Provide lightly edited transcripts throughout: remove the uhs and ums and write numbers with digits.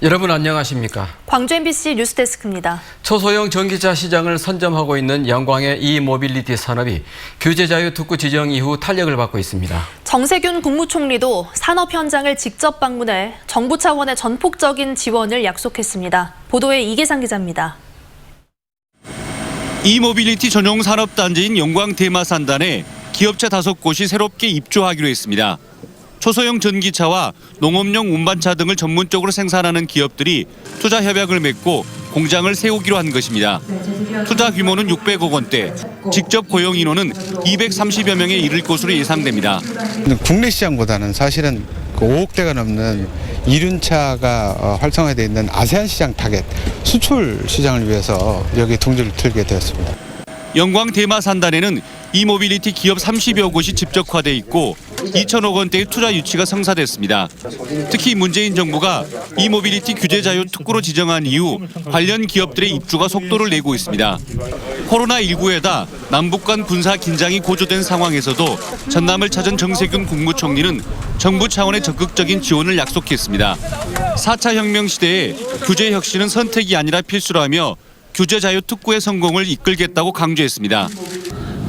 여러분 안녕하십니까? 광주 MBC 뉴스데스크입니다. 초소형 전기차 시장을 선점하고 있는 영광의 이모빌리티 산업이 규제 자유 특구 지정 이후 탄력을 받고 있습니다. 정세균 국무총리도 산업 현장을 직접 방문해 정부 차원의 전폭적인 지원을 약속했습니다. 보도에 이계상 기자입니다. 이모빌리티 전용 산업단지인 영광 대마산단에 기업체 5곳이 새롭게 입주하기로 했습니다. 초소형 전기차와 농업용 운반차 등을 전문적으로 생산하는 기업들이 투자 협약을 맺고 공장을 세우기로 한 것입니다. 투자 규모는 600억 원대, 직접 고용 인원은 230여 명에 이를 것으로 예상됩니다. 국내 시장보다는 사실은 5억대가 넘는 이륜차가 활성화되어 있는 아세안 시장 타겟, 수출 시장을 위해서 여기 둥지를 틀게 되었습니다. 영광 대마산단에는 이모빌리티 기업 30여 곳이 집적화돼 있고 2천억 원대의 투자 유치가 성사됐습니다. 특히 문재인 정부가 이모빌리티 규제 자유 특구로 지정한 이후 관련 기업들의 입주가 속도를 내고 있습니다. 코로나19에다 남북 간 군사 긴장이 고조된 상황에서도 전남을 찾은 정세균 국무총리는 정부 차원의 적극적인 지원을 약속했습니다. 4차 혁명 시대에 규제 혁신은 선택이 아니라 필수라며 규제 자유 특구의 성공을 이끌겠다고 강조했습니다.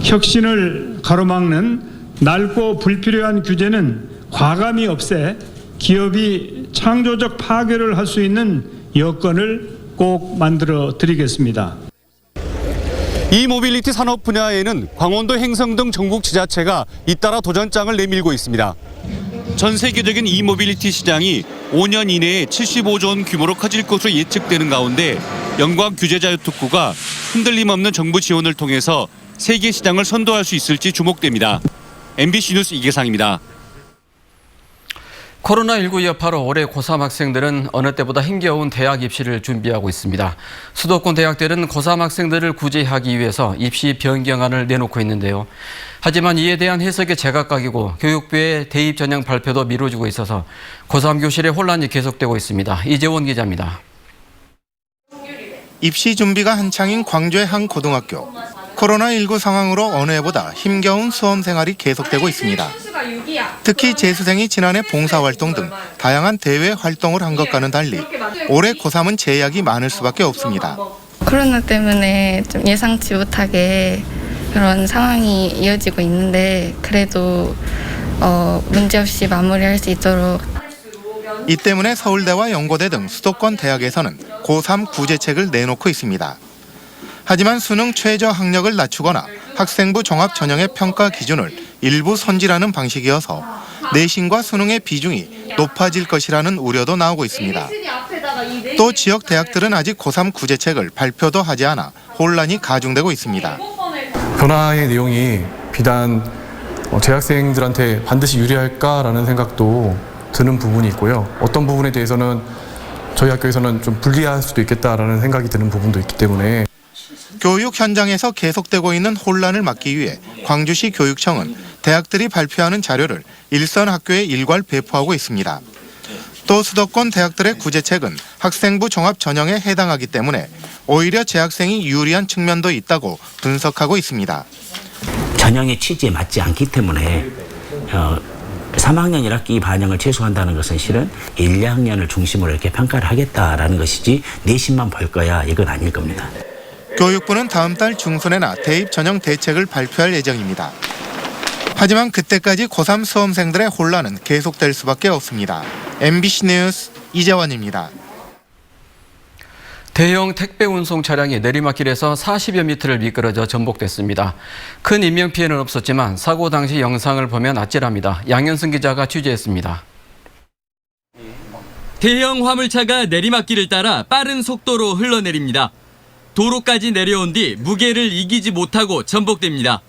혁신을 가로막는 낡고 불필요한 규제는 과감히 없애 기업이 창조적 파괴를 할 수 있는 여건을 꼭 만들어 드리겠습니다. 이모빌리티 산업 분야에는 광원도 행성 등 전국 지자체가 잇따라 도전장을 내밀고 있습니다. 전 세계적인 이모빌리티 시장이 5년 이내에 75조 원 규모로 커질 것으로 예측되는 가운데 영광 규제 자유 특구가 흔들림 없는 정부 지원을 통해서 세계 시장을 선도할 수 있을지 주목됩니다. MBC 뉴스 이계상입니다. 코로나19 여파로 올해 고3 학생들은 어느 때보다 힘겨운 대학 입시를 준비하고 있습니다. 수도권 대학들은 고3 학생들을 구제하기 위해서 입시 변경안을 내놓고 있는데요. 하지만 이에 대한 해석이 제각각이고 교육부의 대입 전형 발표도 미뤄지고 있어서 고3 교실의 혼란이 계속되고 있습니다. 이재원 기자입니다. 입시 준비가 한창인 광주의 한 고등학교. 코로나19 상황으로 어느 해보다 힘겨운 수험 생활이 계속되고 있습니다. 특히 재수생이 지난해 봉사활동 등 다양한 대외 활동을 한 것과는 달리 올해 고3은 제약이 많을 수밖에 없습니다. 코로나 때문에 좀 예상치 못하게 그런 상황이 이어지고 있는데 그래도 문제없이 마무리할 수 있도록. 이 때문에 서울대와 연고대 등 수도권 대학에서는 고3 구제책을 내놓고 있습니다. 하지만 수능 최저 학력을 낮추거나 학생부 종합 전형의 평가 기준을 일부 손질하는 방식이어서 내신과 수능의 비중이 높아질 것이라는 우려도 나오고 있습니다. 또 지역 대학들은 아직 고3 구제책을 발표도 하지 않아 혼란이 가중되고 있습니다. 변화의 내용이 비단 재학생들한테 반드시 유리할까라는 생각도 드는 부분이 있고요. 어떤 부분에 대해서는 저희 학교에서는 좀 불리할 수도 있겠다라는 생각이 드는 부분도 있기 때문에 교육 현장에서 계속되고 있는 혼란을 막기 위해 광주시 교육청은 대학들이 발표하는 자료를 일선 학교에 일괄 배포하고 있습니다. 또 수도권 대학들의 구제책은 학생부 종합 전형에 해당하기 때문에 오히려 재학생이 유리한 측면도 있다고 분석하고 있습니다. 전형의 취지에 맞지 않기 때문에 3학년 1학기 반영을 최소화한다는 것은 실은 1, 2학년을 중심으로 이렇게 평가를 하겠다라는 것이지 내신만 볼 거야 이건 아닐 겁니다. 교육부는 다음 달 중순에나 대입 전형 대책을 발표할 예정입니다. 하지만 그때까지 고3 수험생들의 혼란은 계속될 수밖에 없습니다. MBC 뉴스 이재원입니다. 대형 택배 운송 차량이 내리막길에서 40여 미터를 미끄러져 전복됐습니다. 큰 인명피해는 없었지만 사고 당시 영상을 보면 아찔합니다. 양현승 기자가 취재했습니다. 대형 화물차가 내리막길을 따라 빠른 속도로 흘러내립니다. 도로까지 내려온 뒤 무게를 이기지 못하고 전복됩니다.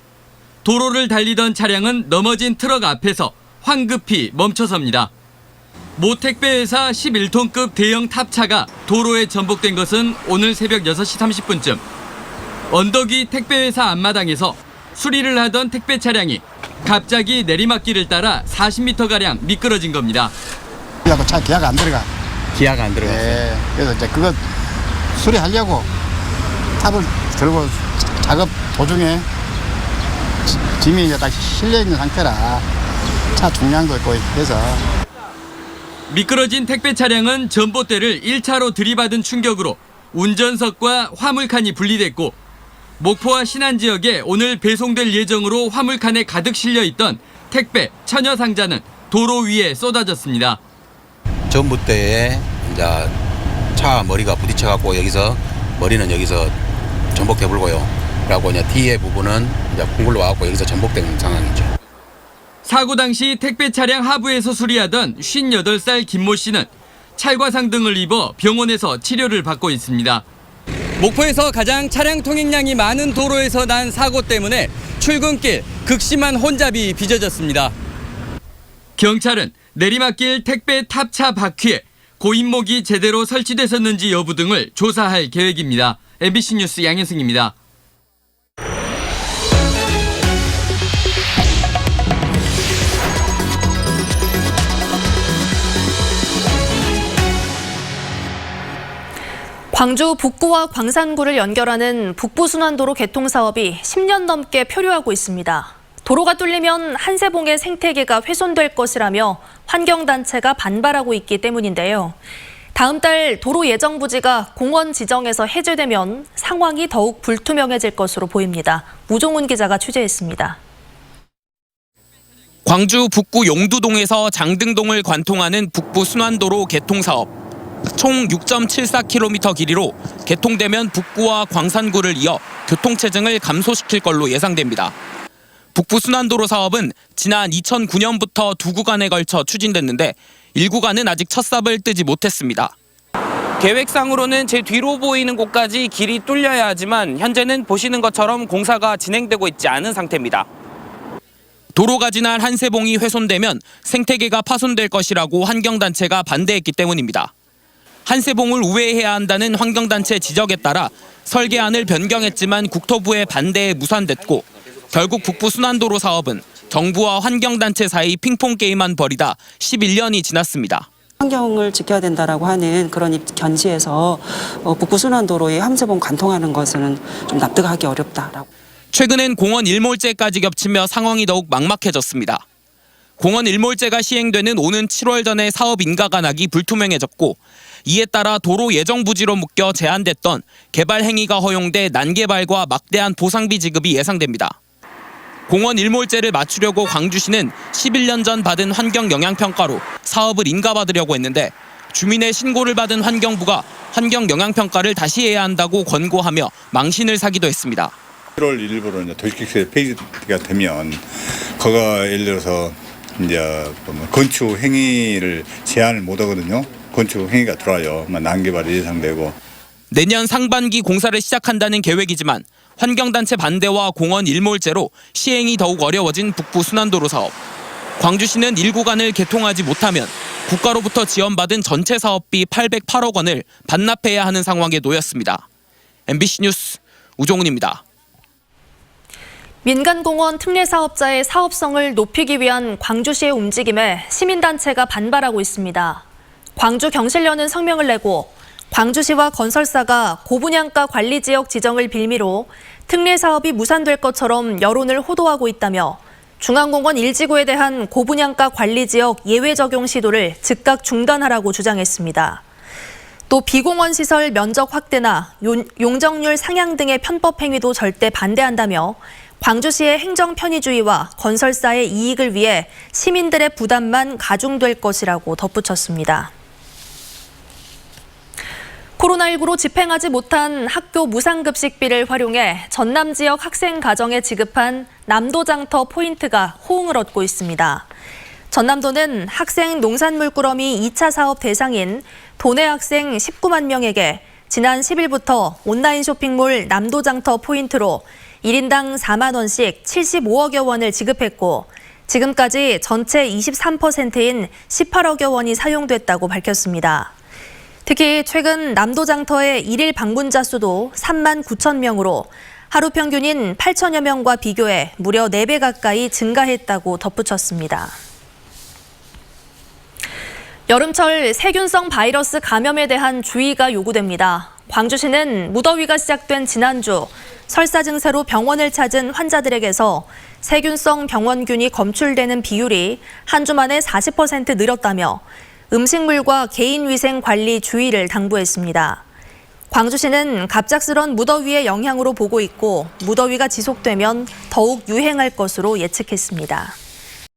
도로를 달리던 차량은 넘어진 트럭 앞에서 황급히 멈춰섭니다. 모 택배회사 11톤급 대형 탑차가 도로에 전복된 것은 오늘 새벽 6시 30분쯤. 언덕 위 택배회사 앞마당에서 수리를 하던 택배 차량이 갑자기 내리막길을 따라 40m가량 미끄러진 겁니다. 차 기아가 안 들어가. 기아가 안 들어갔어요? 네, 그래서 이제 그거 수리하려고 탑을 들고 작업 도중에 짐이 이제 다 실려 있는 상태라 차 중량도 있고 해서 미끄러진 택배 차량은 전봇대를 1차로 들이받은 충격으로 운전석과 화물칸이 분리됐고 목포와 신안 지역에 오늘 배송될 예정으로 화물칸에 가득 실려 있던 택배 천여 상자는 도로 위에 쏟아졌습니다. 전봇대에 이제 차 머리가 부딪혀갖고 여기서 머리는 여기서 전복돼 불고요. 그리고 이제 뒤에 부분은 이제 콩굴로 와갖고 여기서 전복된 상황이죠. 사고 당시 택배 차량 하부에서 수리하던 58살 김모 씨는 찰과상 등을 입어 병원에서 치료를 받고 있습니다. 목포에서 가장 차량 통행량이 많은 도로에서 난 사고 때문에 출근길 극심한 혼잡이 빚어졌습니다. 경찰은 내리막길 택배 탑차 바퀴에 고인목이 제대로 설치됐었는지 여부 등을 조사할 계획입니다. MBC 뉴스 양현승입니다. 광주 북구와 광산구를 연결하는 북부순환도로 개통 사업이 10년 넘게 표류하고 있습니다. 도로가 뚫리면 한세봉의 생태계가 훼손될 것이라며 환경단체가 반발하고 있기 때문인데요. 다음 달 도로 예정 부지가 공원 지정에서 해제되면 상황이 더욱 불투명해질 것으로 보입니다. 우종훈 기자가 취재했습니다. 광주 북구 용두동에서 장등동을 관통하는 북부순환도로 개통 사업. 총 6.74km 길이로 개통되면 북구와 광산구를 이어 교통체증을 감소시킬 걸로 예상됩니다. 북부순환도로 사업은 지난 2009년부터 두 구간에 걸쳐 추진됐는데 1구간은 아직 첫 삽을 뜨지 못했습니다. 계획상으로는 제 뒤로 보이는 곳까지 길이 뚫려야 하지만 현재는 보시는 것처럼 공사가 진행되고 있지 않은 상태입니다. 도로가 지날 한세봉이 훼손되면 생태계가 파손될 것이라고 환경단체가 반대했기 때문입니다. 한세봉을 우회해야 한다는 환경단체 지적에 따라 설계안을 변경했지만 국토부의 반대에 무산됐고 결국 북부순환도로 사업은 정부와 환경단체 사이 핑퐁게임만 벌이다 11년이 지났습니다. 환경을 지켜야 된다라고 하는 그런 견지에서 북부순환도로에 함세봉 관통하는 것은 좀 납득하기 어렵다라고. 최근엔 공원 일몰제까지 겹치며 상황이 더욱 막막해졌습니다. 공원 일몰제가 시행되는 오는 7월 전에 사업 인가가 나기 불투명해졌고 이에 따라 도로 예정 부지로 묶여 제한됐던 개발 행위가 허용돼 난개발과 막대한 보상비 지급이 예상됩니다. 공원 일몰제를 맞추려고 광주시는 11년 전 받은 환경 영향평가로 사업을 인가받으려고 했는데 주민의 신고를 받은 환경부가 환경 영향평가를 다시 해야 한다고 권고하며 망신을 사기도 했습니다. 1월 1일부로 이제 도시계획서 폐기가 되면 거가 예를 들어서 이제 건축 행위를 제한을 못 하거든요. 건축 행위가 들어와요. 난개발이 예상되고. 내년 상반기 공사를 시작한다는 계획이지만 환경단체 반대와 공원 일몰제로 시행이 더욱 어려워진 북부순환도로 사업. 광주시는 1구간을 개통하지 못하면 국가로부터 지원받은 전체 사업비 808억 원을 반납해야 하는 상황에 놓였습니다. MBC 뉴스 우종훈입니다. 민간공원 특례사업자의 사업성을 높이기 위한 광주시의 움직임에 시민단체가 반발하고 있습니다. 광주 경실련은 성명을 내고 광주시와 건설사가 고분양가 관리지역 지정을 빌미로 특례사업이 무산될 것처럼 여론을 호도하고 있다며 중앙공원 1지구에 대한 고분양가 관리지역 예외 적용 시도를 즉각 중단하라고 주장했습니다. 또 비공원 시설 면적 확대나 용적률 상향 등의 편법 행위도 절대 반대한다며 광주시의 행정 편의주의와 건설사의 이익을 위해 시민들의 부담만 가중될 것이라고 덧붙였습니다. 코로나19로 집행하지 못한 학교 무상급식비를 활용해 전남 지역 학생 가정에 지급한 남도장터 포인트가 호응을 얻고 있습니다. 전남도는 학생 농산물 꾸러미 2차 사업 대상인 도내 학생 19만 명에게 지난 10일부터 온라인 쇼핑몰 남도장터 포인트로 1인당 4만 원씩 75억여 원을 지급했고 지금까지 전체 23%인 18억여 원이 사용됐다고 밝혔습니다. 특히 최근 남도장터의 일일 방문자 수도 3만 9천 명으로 하루 평균인 8천여 명과 비교해 무려 4배 가까이 증가했다고 덧붙였습니다. 여름철 세균성 바이러스 감염에 대한 주의가 요구됩니다. 광주시는 무더위가 시작된 지난주 설사 증세로 병원을 찾은 환자들에게서 세균성 병원균이 검출되는 비율이 한 주 만에 40% 늘었다며 음식물과 개인위생 관리 주의를 당부했습니다. 광주시는 갑작스런 무더위의 영향으로 보고 있고 무더위가 지속되면 더욱 유행할 것으로 예측했습니다.